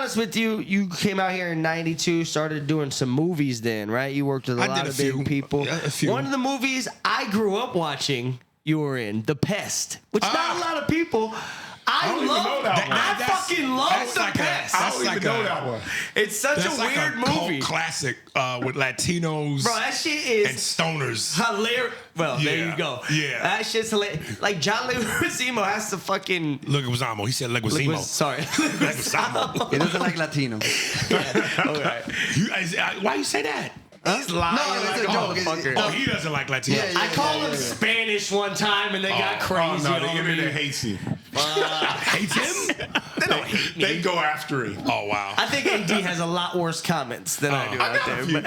honest with you, you came out here in '92, started doing some movies then, right? You worked with a lot of big people. Yeah, a few. One of the movies I grew up watching, you were in, The Pest, which not a lot of people. I don't even know that one. I fucking love The Pest. I don't even know that one. It's such a weird movie. Cult classic with Latinos. Bro, that shit is and stoners. hilarious. Well, there you go. Yeah. That shit's hilarious. Like, John Leguizamo has to fucking... Leguizamo. He said Leguizamo. Sorry. Leguizamo. He doesn't like Latino. All right. Why you say that? He's lying like a motherfucker. Oh, he doesn't like Latinos. Yeah, I called him Spanish one time and they got crazy. Oh, no, the internet hates you. Hates him? They don't hate me. They go after him. Oh, wow. I think AD has a lot worse comments than I do out there. But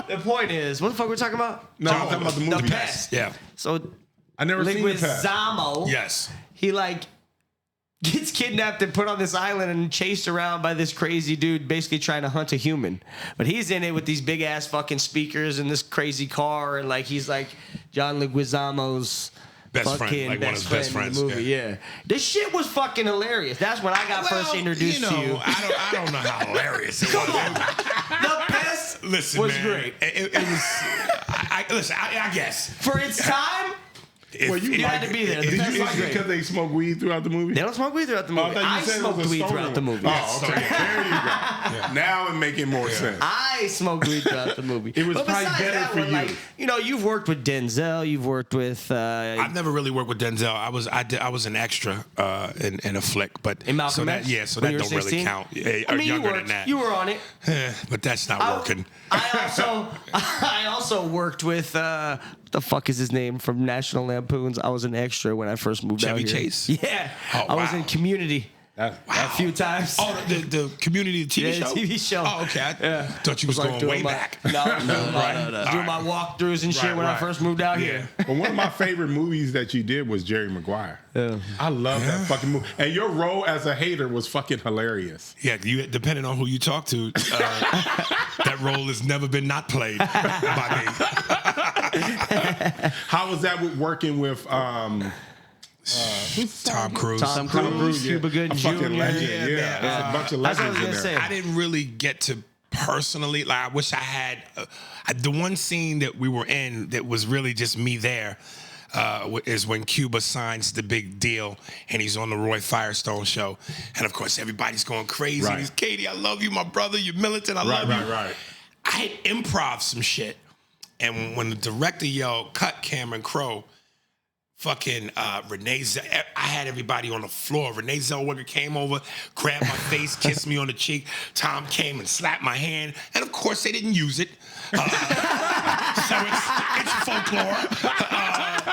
the point is, what the fuck we're talking about? No, I'm talking about the movie. The Pest. Yeah. So I never seen The Pest. Leguizamo, Yes. he like gets kidnapped and put on this island and chased around by this crazy dude basically trying to hunt a human. But he's in it with these big ass fucking speakers and this crazy car, and like he's like John Leguizamo's Best friend, like one of his best friends. In the movie. Yeah. This shit was fucking hilarious. That's when I got first introduced to you. I don't know how hilarious it was. The Pest Listen, was man, great. It was. I guess For its time, Well, you had to be there. Did That's you like it great. because they smoke weed throughout the movie? they don't smoke weed throughout the movie. thought you I said it smoked was a weed stoner throughout the one. movie. Oh, okay. There you go. Now it making more sense. I smoked weed throughout the movie. It was but probably besides better that for one, you. Like, you know, you've worked with Denzel. You've worked with. I've never really worked with Denzel. I was an extra in a flick, but In Malcolm X? So When that you were don't really 16? count. I mean, younger you worked. than that. You were on it. But that's not working. I also worked with what the fuck is his name from National Lampoons. I was an extra when I first moved out Chevy here. Chase? Yeah, Oh, I was wow. in Community a few times. Oh, the Community TV Yeah, show. the TV show. Oh, okay. I thought you was like going doing way my- back. No. Right. Doing my walkthroughs and shit Right, when I right. first moved out here. But one of my favorite movies that you did was Jerry Maguire. Yeah. I love that fucking movie. And your role as a hater was fucking hilarious. Yeah, depending on who you talk to, that role has never been not played by me. How was that with working with who's Tom Cruise. Tom Cruise, yeah. Cuba Gooding A fucking Jr. legend. Yeah, Yeah, man. there's a bunch of That's what I legends was in gonna there. say. I didn't really get to personally. Like, I wish I had the one scene that we were in that was really just me there. Is when Cuba signs the big deal and he's on the Roy Firestone show, and of course everybody's going crazy. Right. He's Katie, I love you, my brother. You're militant. I love you. Right. I had improv some shit, and when the director yelled, "Cut, Cameron Crowe," fucking Renee, I had everybody on the floor. Renee Zellweger came over, grabbed my face, kissed me on the cheek. Tom came and slapped my hand, and of course they didn't use it. So it's folklore.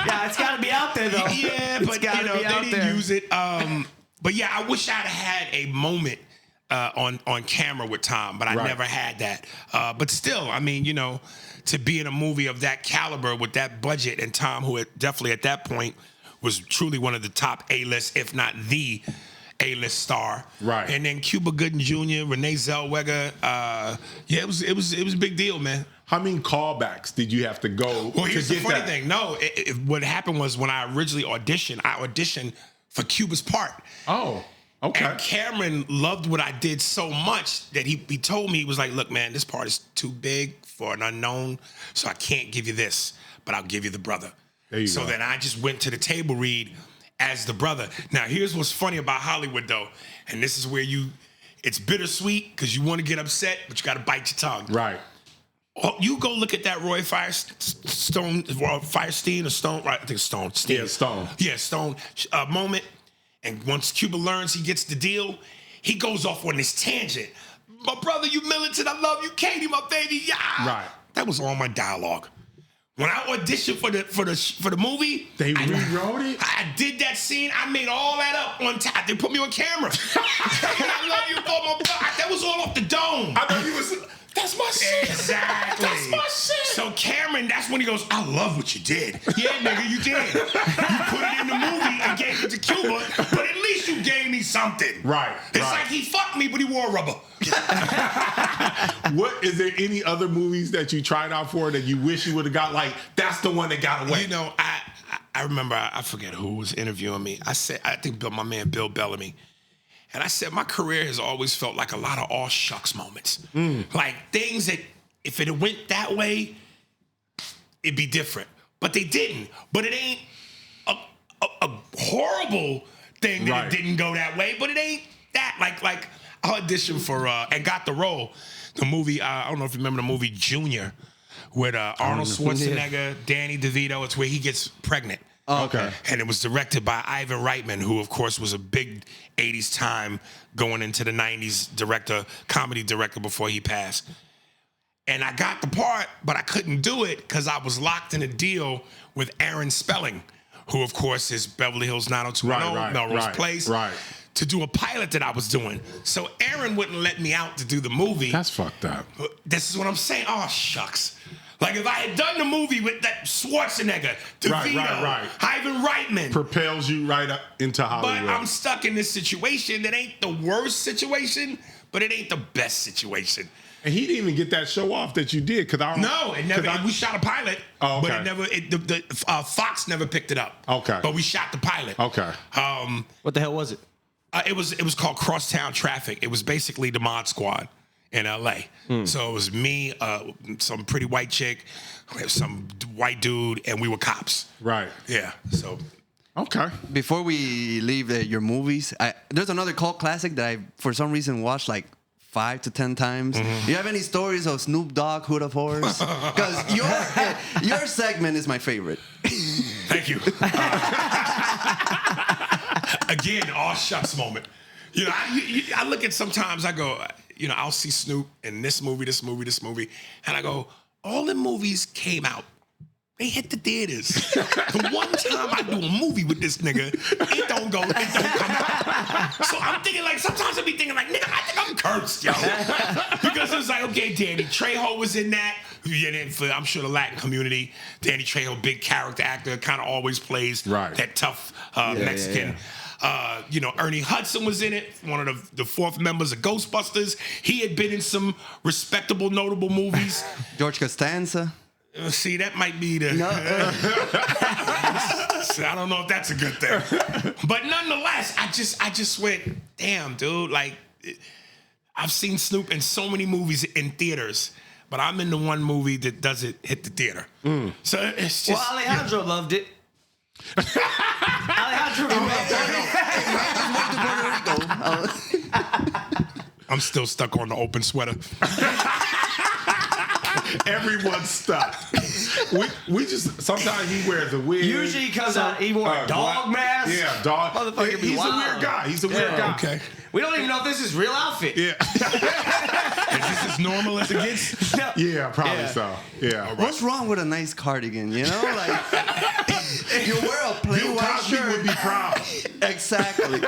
Yeah, it's got to be out there though. Yeah, It's but gotta be they out didn't there. use it. But yeah, I wish I'd had a moment on camera with Tom, but I Right. never had that. But still, I mean, to be in a movie of that caliber with that budget, and Tom, who definitely at that point was truly one of the top A-list, if not the A-list star. Right. And then Cuba Gooding Jr., Renee Zellweger. It was a big deal, man. How many callbacks did you have to go Well, to here's get the funny that? thing. No, what happened was when I originally auditioned, I auditioned for Cuba's part. Oh, okay. And Cameron loved what I did so much that he told me, he was like, look, man, this part is too big for an unknown, so I can't give you this, but I'll give you the brother. There you so go. then I just went to the table read as the brother. Now, here's what's funny about Hollywood, though, and this is where it's bittersweet because you want to get upset, but you got to bite your tongue. Right. Oh, you go look at that Roy Firestein or Stone, right? I think it's Stone. Steve. Yeah, Stone. Yeah, Stone moment. And once Cuba learns he gets the deal, he goes off on this tangent. My brother, you militant. I love you, Katie, my baby. Yeah. Right. That was all my dialogue. When I auditioned for the movie, They rewrote it? I did that scene. I made all that up on top. They put me on camera. I love you, boy, my brother. That was all off the dome. I thought you was... That's my shit. Exactly. That's my shit. So Cameron, that's when he goes, I love what you did. Yeah, nigga, you did. You put it in the movie and gave it to Cuba, but at least you gave me something. Right, It's right. like he fucked me, but he wore rubber. What is there any other movies that you tried out for that you wish you would have got? Like, that's the one that got away. I remember, I forget who was interviewing me. I think my man Bill Bellamy. And I said, my career has always felt like a lot of all shucks moments. Like things that if it went that way, it'd be different. But they didn't. But it ain't a horrible thing that it didn't go that way, but it ain't that. Like I auditioned for and got the role. The movie, I don't know if you remember the movie Junior with Arnold Schwarzenegger, Danny DeVito. It's where he gets pregnant. Oh, okay. And it was directed by Ivan Reitman, who of course was a big 80s time going into the 90s comedy director before he passed. And I got the part, but I couldn't do it because I was locked in a deal with Aaron Spelling, who of course is Beverly Hills 90210, Melrose Place, to do a pilot that I was doing. So Aaron wouldn't let me out to do the movie. That's fucked up. This is what I'm saying. Oh, shucks. Like if I had done the movie with that Schwarzenegger, DeVito, Ivan Reitman. Propels you right up into Hollywood. But I'm stuck in this situation that ain't the worst situation, but it ain't the best situation. And he didn't even get that show off that you did, because I don't. No, it never. We shot a pilot, but it never. Fox never picked it up. Okay, but we shot the pilot. Okay. What the hell was it? It was called Crosstown Traffic. It was basically the Mod Squad in L.A. So it was me, some pretty white chick, some white dude, and we were cops. Right. Yeah. So. Okay. Before we leave your movies, there's another cult classic that I, for some reason, watched like 5 to 10 times. Do you have any stories of Snoop Dogg, Hood of Horse? Because your segment is my favorite. Thank you. Again, all shucks moment. You know, I look at sometimes I go, you know, I'll see Snoop in this movie, and I go, all the movies came out. They hit the theaters. The one time I do a movie with this nigga, it don't come out. So I'm thinking, like, sometimes I be thinking, like, nigga, I think I'm cursed, yo. Because it's like, okay, Danny Trejo was in that. For, I'm sure the Latin community, Danny Trejo, big character actor, kind of always plays that tough Mexican. You know, Ernie Hudson was in it, one of the fourth members of Ghostbusters. He had been in some respectable, notable movies. George Costanza. See, that might be the... No. I don't know if that's a good thing. But nonetheless, I just went, damn, dude, like, I've seen Snoop in so many movies in theaters, but I'm in the one movie that doesn't hit the theater. So it's just... Well, Alejandro loved it. Alejandro loved it. I'm still stuck on the open sweater. Everyone's stuck. We just, sometimes he wears a wig. Usually he comes out, he wore a dog mask. Yeah, dog. Motherfucker be He's wild. a weird guy. He's a weird guy. Okay. We don't even know if this is real outfit. Yeah. Is this as normal as it gets? No. Yeah, probably so. Yeah. What's wrong with a nice cardigan, you know? Like, you wear a plain Bill white Cosby shirt. would be proud. Exactly.